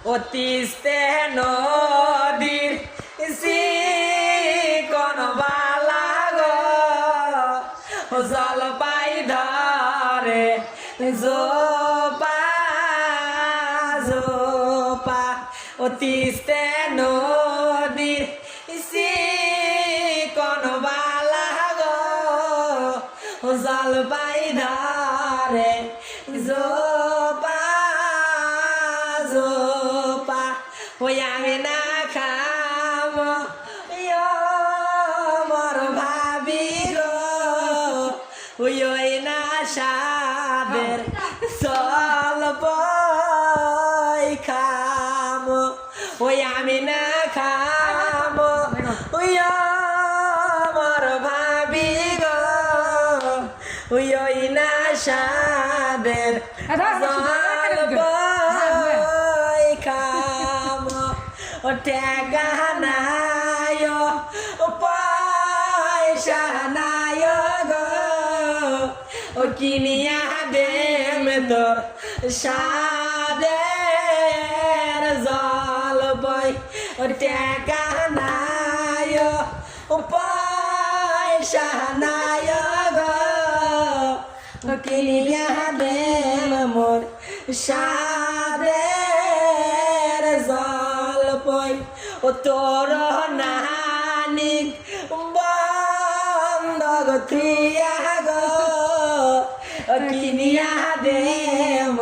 অতিস্তে নদীর কোন বালা গো জলপাই ধরে জোপা জোপা অতিস্তে নদীর কোন বালা গো জলপাই ধরে জোপা জোপা ওই আমি না খাম মর ভাবি গো ওই না সাদের জলপ খাম ওই আমি না খাম ওই মর ভাবি গো ওই না সাদের জলপ খাম ও টেকা নাই ও পয়সা নাই গো ও কিনিয়া দেম তোর সাদের জল বই ও টেকা নাই ও পয়সা নাই গো ও কিনিয়া দেম মোর সাদের জল বই ও তোর নানিক বন্ধ গথিয়া গো কিনিয়া দেম